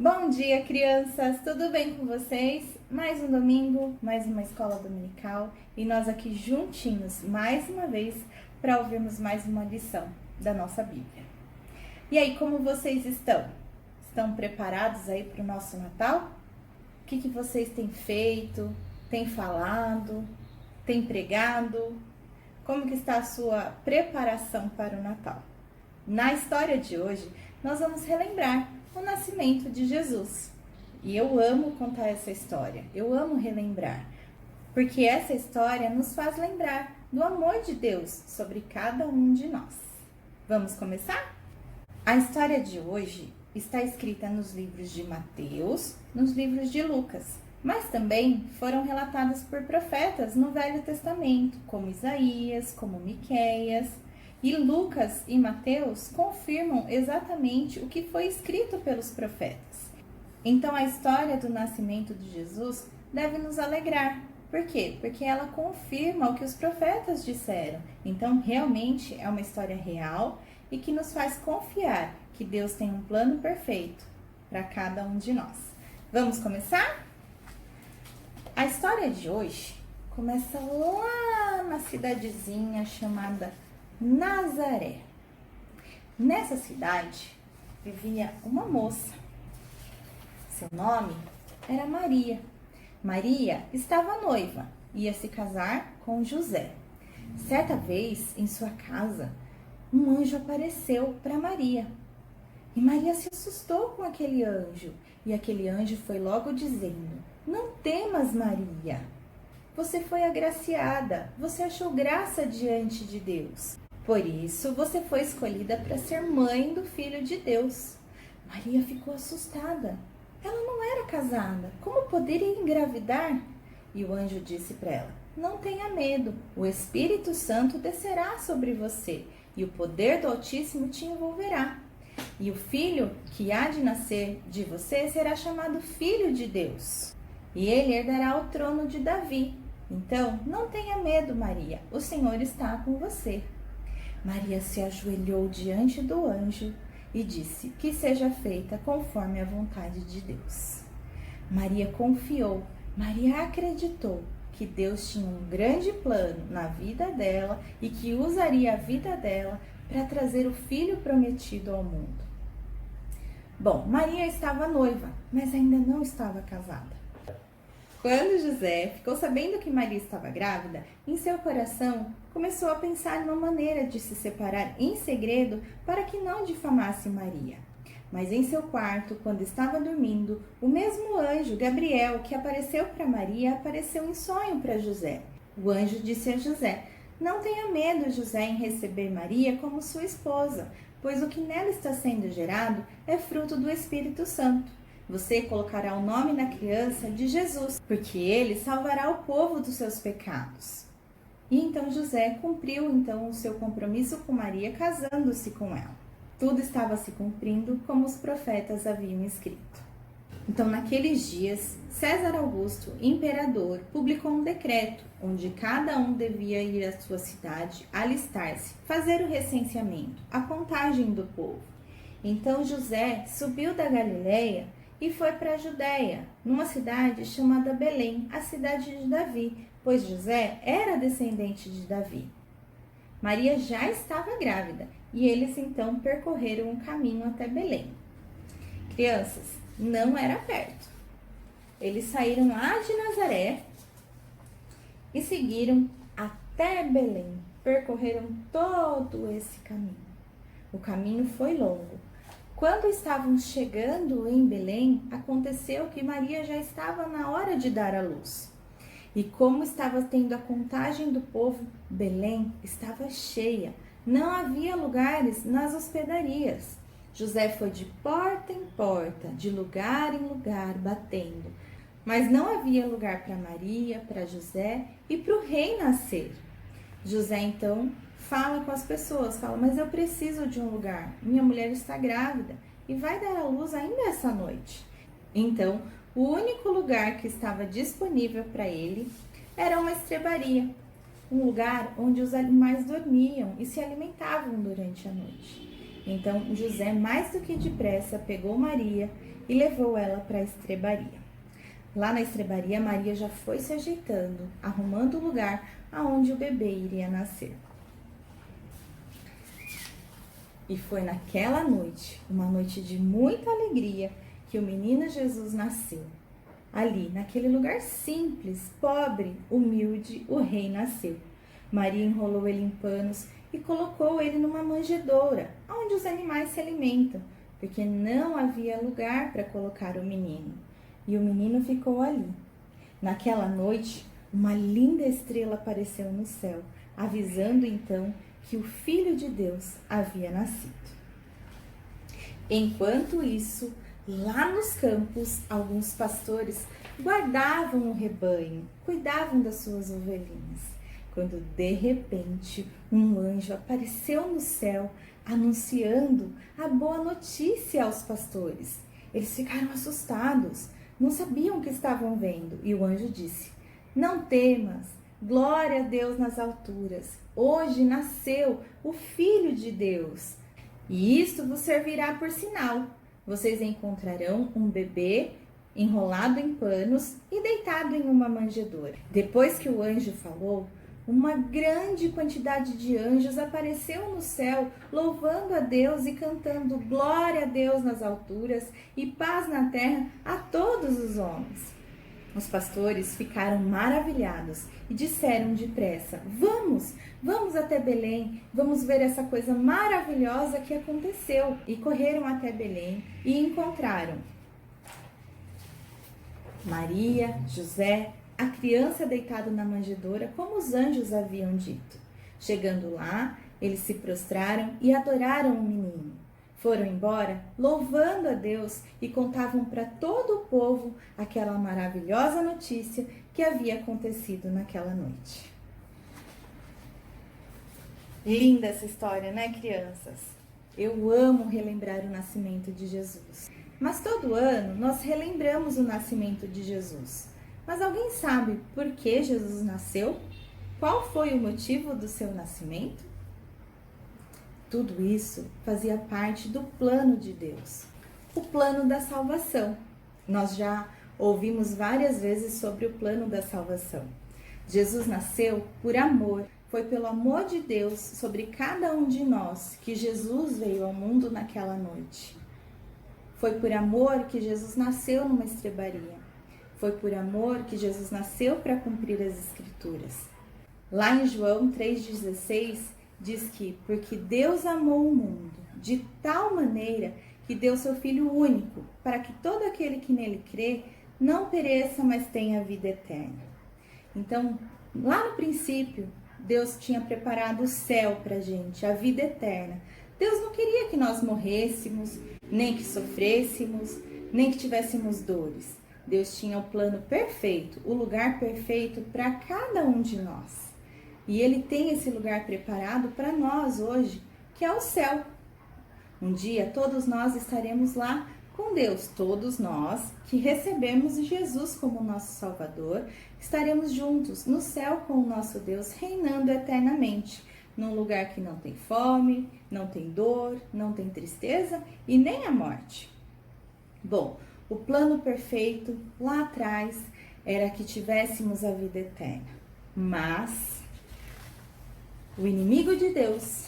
Bom dia, crianças! Tudo bem com vocês? Mais um domingo, mais uma escola dominical e nós aqui juntinhos mais uma vez para ouvirmos mais uma lição da nossa Bíblia. E aí, como vocês estão? Estão preparados aí para o nosso Natal? O que vocês têm feito? Têm falado? Têm pregado? Como que está a sua preparação para o Natal? Na história de hoje, nós vamos relembrar o nascimento de Jesus. E eu amo contar essa história, eu amo relembrar, porque essa história nos faz lembrar do amor de Deus sobre cada um de nós. Vamos começar? A história de hoje está escrita nos livros de Mateus, nos livros de Lucas, mas também foram relatadas por profetas no Velho Testamento, como Isaías, como Miqueias. E Lucas e Mateus confirmam exatamente o que foi escrito pelos profetas. Então a história do nascimento de Jesus deve nos alegrar. Por quê? Porque ela confirma o que os profetas disseram. Então realmente é uma história real e que nos faz confiar que Deus tem um plano perfeito para cada um de nós. Vamos começar? A história de hoje começa lá na cidadezinha chamada Nazaré. Nessa cidade vivia uma moça. Seu nome era Maria. Maria estava noiva, ia se casar com José. Certa vez, em sua casa, um anjo apareceu para Maria. E Maria se assustou com aquele anjo. E aquele anjo foi logo dizendo: "Não temas, Maria. Você foi agraciada, você achou graça diante de Deus. Por isso, você foi escolhida para ser mãe do Filho de Deus." Maria ficou assustada. Ela não era casada. Como poderia engravidar? E o anjo disse para ela: "Não tenha medo. O Espírito Santo descerá sobre você e o poder do Altíssimo te envolverá. E o filho que há de nascer de você será chamado Filho de Deus. E ele herdará o trono de Davi. Então, não tenha medo, Maria. O Senhor está com você." Maria se ajoelhou diante do anjo e disse: "Que seja feita conforme a vontade de Deus." Maria confiou, Maria acreditou que Deus tinha um grande plano na vida dela e que usaria a vida dela para trazer o filho prometido ao mundo. Bom, Maria estava noiva, mas ainda não estava casada. Quando José ficou sabendo que Maria estava grávida, em seu coração começou a pensar numa maneira de se separar em segredo para que não difamasse Maria. Mas em seu quarto, quando estava dormindo, o mesmo anjo, Gabriel, que apareceu para Maria, apareceu em sonho para José. O anjo disse a José: "Não tenha medo, José, em receber Maria como sua esposa, pois o que nela está sendo gerado é fruto do Espírito Santo. Você colocará o nome na criança de Jesus, porque ele salvará o povo dos seus pecados." E então José cumpriu o seu compromisso com Maria, casando-se com ela. Tudo estava se cumprindo como os profetas haviam escrito. Então, naqueles dias, César Augusto, imperador, publicou um decreto onde cada um devia ir à sua cidade, alistar-se, fazer o recenseamento, a contagem do povo. Então José subiu da Galileia e foi para a Judéia, numa cidade chamada Belém, a cidade de Davi, pois José era descendente de Davi. Maria já estava grávida e eles então percorreram um caminho até Belém. Crianças, não era perto. Eles saíram lá de Nazaré e seguiram até Belém. Percorreram todo esse caminho. O caminho foi longo. Quando estavam chegando em Belém, aconteceu que Maria já estava na hora de dar à luz. E como estava tendo a contagem do povo, Belém estava cheia. Não havia lugares nas hospedarias. José foi de porta em porta, de lugar em lugar, batendo. Mas não havia lugar para Maria, para José e para o rei nascer. José então fala com as pessoas, fala: "Mas eu preciso de um lugar. Minha mulher está grávida e vai dar à luz ainda essa noite." Então, o único lugar que estava disponível para ele era uma estrebaria, um lugar onde os animais dormiam e se alimentavam durante a noite. Então José, mais do que depressa, pegou Maria e levou ela para a estrebaria. Lá na estrebaria, Maria já foi se ajeitando, arrumando o lugar aonde o bebê iria nascer. E foi naquela noite, uma noite de muita alegria, que o menino Jesus nasceu. Ali, naquele lugar simples, pobre, humilde, o rei nasceu. Maria enrolou ele em panos e colocou ele numa manjedoura, onde os animais se alimentam, porque não havia lugar para colocar o menino. E o menino ficou ali. Naquela noite, uma linda estrela apareceu no céu, avisando então que o Filho de Deus havia nascido. Enquanto isso, lá nos campos, alguns pastores guardavam o rebanho, cuidavam das suas ovelhinhas, quando de repente um anjo apareceu no céu, anunciando a boa notícia aos pastores. Eles ficaram assustados, não sabiam o que estavam vendo, e o anjo disse: "Não temas, glória a Deus nas alturas, hoje nasceu o Filho de Deus. E isto vos servirá por sinal. Vocês encontrarão um bebê enrolado em panos e deitado em uma manjedoura." Depois que o anjo falou, uma grande quantidade de anjos apareceu no céu, louvando a Deus e cantando glória a Deus nas alturas e paz na terra a todos os homens. Os pastores ficaram maravilhados e disseram depressa: Vamos até Belém, vamos ver essa coisa maravilhosa que aconteceu." E correram até Belém e encontraram Maria, José, a criança deitada na manjedoura, como os anjos haviam dito. Chegando lá, eles se prostraram e adoraram o menino. Foram embora louvando a Deus e contavam para todo o povo aquela maravilhosa notícia que havia acontecido naquela noite. Linda essa história, né, crianças? Eu amo relembrar o nascimento de Jesus. Mas todo ano nós relembramos o nascimento de Jesus. Mas alguém sabe por que Jesus nasceu? Qual foi o motivo do seu nascimento? Tudo isso fazia parte do plano de Deus, o plano da salvação. Nós já ouvimos várias vezes sobre o plano da salvação. Jesus nasceu por amor. Foi pelo amor de Deus sobre cada um de nós que Jesus veio ao mundo naquela noite. Foi por amor que Jesus nasceu numa estrebaria. Foi por amor que Jesus nasceu para cumprir as Escrituras. Lá em João 3,16 diz que porque Deus amou o mundo de tal maneira que deu seu Filho único, para que todo aquele que nele crê não pereça, mas tenha vida eterna. Então, lá no princípio, Deus tinha preparado o céu para a gente, a vida eterna. Deus não queria que nós morrêssemos, nem que sofrêssemos, nem que tivéssemos dores. Deus tinha o plano perfeito, o lugar perfeito para cada um de nós. E Ele tem esse lugar preparado para nós hoje, que é o céu. Um dia todos nós estaremos lá com Deus, todos nós que recebemos Jesus como nosso Salvador, estaremos juntos no céu com o nosso Deus, reinando eternamente, num lugar que não tem fome, não tem dor, não tem tristeza e nem a morte. Bom, o plano perfeito lá atrás era que tivéssemos a vida eterna, mas o inimigo de Deus,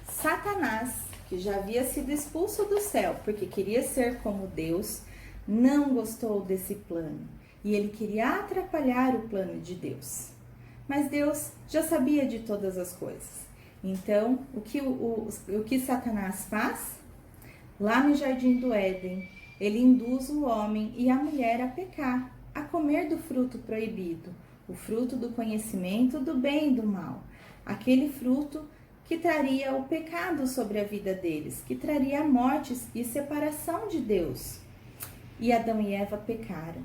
Satanás, que já havia sido expulso do céu porque queria ser como Deus, não gostou desse plano e ele queria atrapalhar o plano de Deus. Mas Deus já sabia de todas as coisas. Então, o que Satanás faz? Lá no Jardim do Éden, ele induz o homem e a mulher a pecar, a comer do fruto proibido, o fruto do conhecimento do bem e do mal, aquele fruto que traria o pecado sobre a vida deles, que traria a morte e separação de Deus. E Adão e Eva pecaram,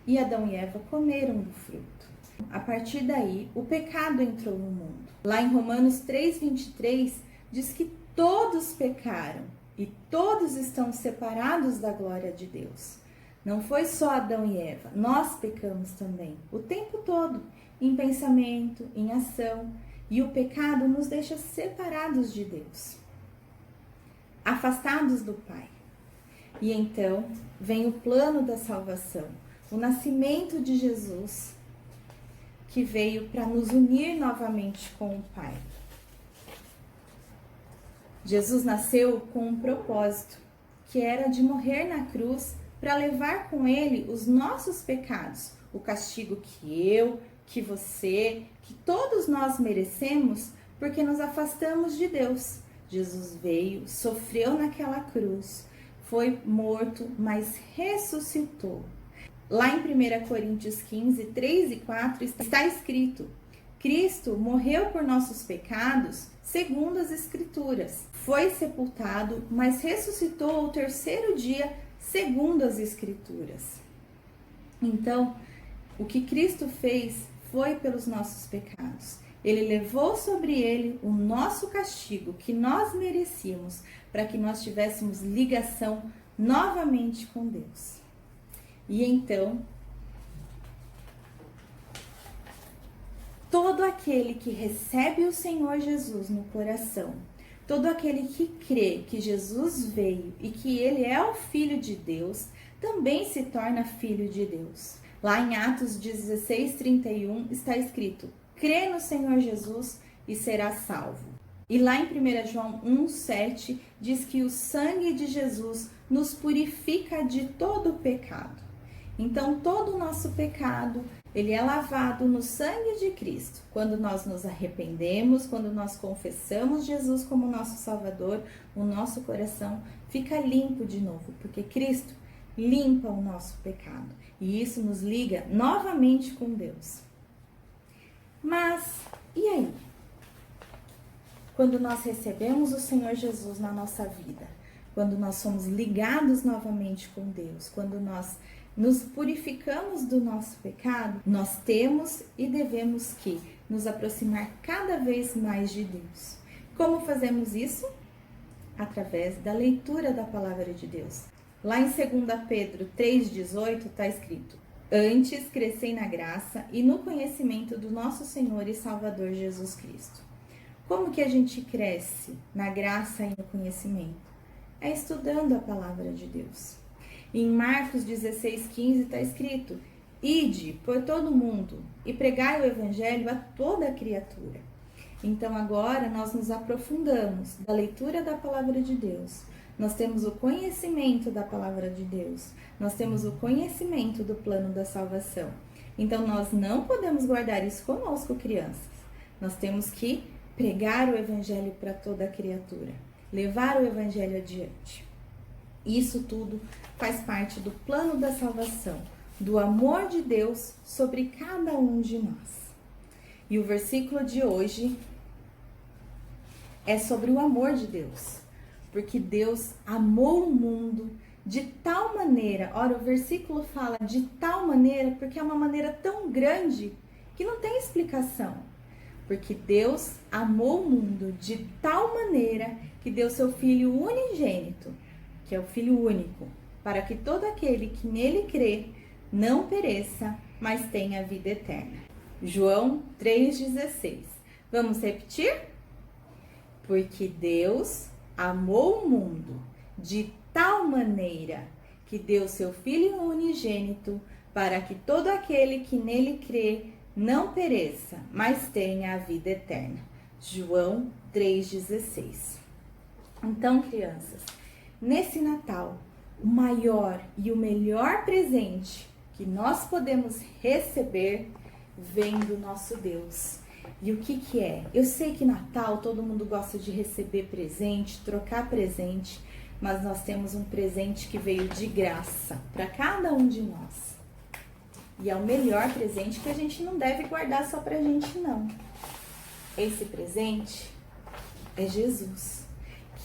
e Adão e Eva comeram do fruto. A partir daí, o pecado entrou no mundo. Lá em Romanos 3,23, diz que todos pecaram e todos estão separados da glória de Deus. Não foi só Adão e Eva, nós pecamos também, o tempo todo, em pensamento, em ação. E o pecado nos deixa separados de Deus. afastados do Pai. E então vem o plano da salvação, o nascimento de Jesus, que veio para nos unir novamente com o Pai. Jesus nasceu com um propósito, que era de morrer na cruz para levar com ele os nossos pecados, o castigo que eu, que você, que todos nós merecemos, porque nos afastamos de Deus. Jesus veio, sofreu naquela cruz, foi morto, mas ressuscitou. Lá em 1 Coríntios 15, 3 e 4 está escrito: Cristo morreu por nossos pecados, segundo as Escrituras. Foi sepultado, mas ressuscitou ao terceiro dia, segundo as Escrituras. Então, o que Cristo fez foi pelos nossos pecados. Ele levou sobre ele o nosso castigo que nós merecíamos, para que nós tivéssemos ligação novamente com Deus. E então, todo aquele que recebe o Senhor Jesus no coração, todo aquele que crê que Jesus veio e que ele é o Filho de Deus, também se torna filho de Deus. Lá em Atos 16, 31 está escrito: crê no Senhor Jesus e será salvo. E lá em 1 João 1, 7 diz que o sangue de Jesus nos purifica de todo o pecado. Então todo o nosso pecado, ele é lavado no sangue de Cristo. Quando nós nos arrependemos, quando nós confessamos Jesus como nosso Salvador, o nosso coração fica limpo de novo, porque Cristo limpa o nosso pecado. E isso nos liga novamente com Deus. Mas, e aí? Quando nós recebemos o Senhor Jesus na nossa vida, quando nós somos ligados novamente com Deus, quando nós nos purificamos do nosso pecado, nós temos e devemos que nos aproximar cada vez mais de Deus. Como fazemos isso? Através da leitura da palavra de Deus. Lá em 2 Pedro 3,18 está escrito: antes crescei na graça e no conhecimento do nosso Senhor e Salvador Jesus Cristo. Como que a gente cresce na graça e no conhecimento? É estudando a palavra de Deus. Em Marcos 16,15 está escrito: ide por todo mundo e pregai o evangelho a toda criatura. Então agora nós nos aprofundamos da leitura da palavra de Deus. Nós temos o conhecimento da palavra de Deus. Nós temos o conhecimento do plano da salvação. Então nós não podemos guardar isso conosco, crianças. Nós temos que pregar o evangelho para toda criatura. Levar o evangelho adiante. Isso tudo faz parte do plano da salvação, do amor de Deus sobre cada um de nós. E o versículo de hoje é sobre o amor de Deus, porque Deus amou o mundo de tal maneira, ora, o versículo fala de tal maneira, porque é uma maneira tão grande que não tem explicação. Porque Deus amou o mundo de tal maneira que deu seu Filho unigênito, que é o Filho único, para que todo aquele que nele crê não pereça, mas tenha vida eterna. João 3,16. Vamos repetir? Porque Deus amou o mundo de tal maneira que deu seu Filho unigênito, para que todo aquele que nele crê não pereça, mas tenha a vida eterna. João 3,16. Então, crianças, nesse Natal, o maior e o melhor presente que nós podemos receber vem do nosso Deus. E o que é? Eu sei que Natal todo mundo gosta de receber presente, trocar presente, mas nós temos um presente que veio de graça para cada um de nós. E é o melhor presente que a gente não deve guardar só pra gente, não. Esse presente é Jesus.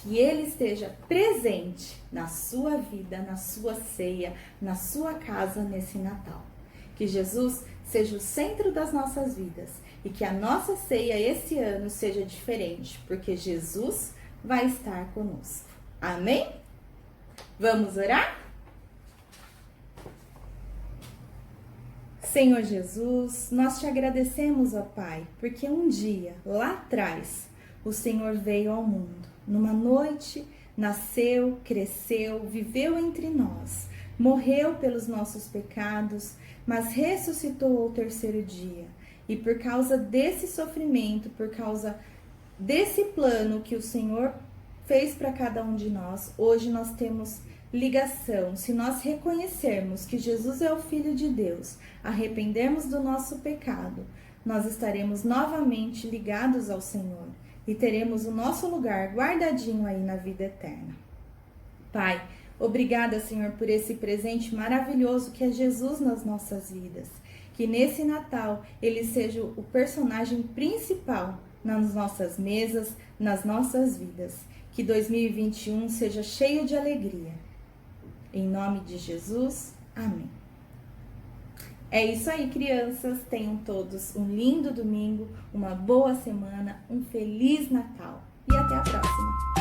Que Ele esteja presente na sua vida, na sua ceia, na sua casa nesse Natal. Que Jesus seja o centro das nossas vidas e que a nossa ceia esse ano seja diferente, porque Jesus vai estar conosco. Amém? Vamos orar? Senhor Jesus, nós te agradecemos, ó Pai, porque um dia, lá atrás, o Senhor veio ao mundo, numa noite nasceu, cresceu, viveu entre nós, morreu pelos nossos pecados, mas ressuscitou ao terceiro dia. E por causa desse sofrimento, por causa desse plano que o Senhor fez para cada um de nós, hoje nós temos ligação. Se nós reconhecermos que Jesus é o Filho de Deus, arrependermos do nosso pecado, nós estaremos novamente ligados ao Senhor e teremos o nosso lugar guardadinho aí na vida eterna. Pai, obrigada, Senhor, por esse presente maravilhoso que é Jesus nas nossas vidas. Que nesse Natal ele seja o personagem principal nas nossas mesas, nas nossas vidas. Que 2021 seja cheio de alegria. Em nome de Jesus, amém. É isso aí, crianças. Tenham todos um lindo domingo, uma boa semana, um feliz Natal e até a próxima.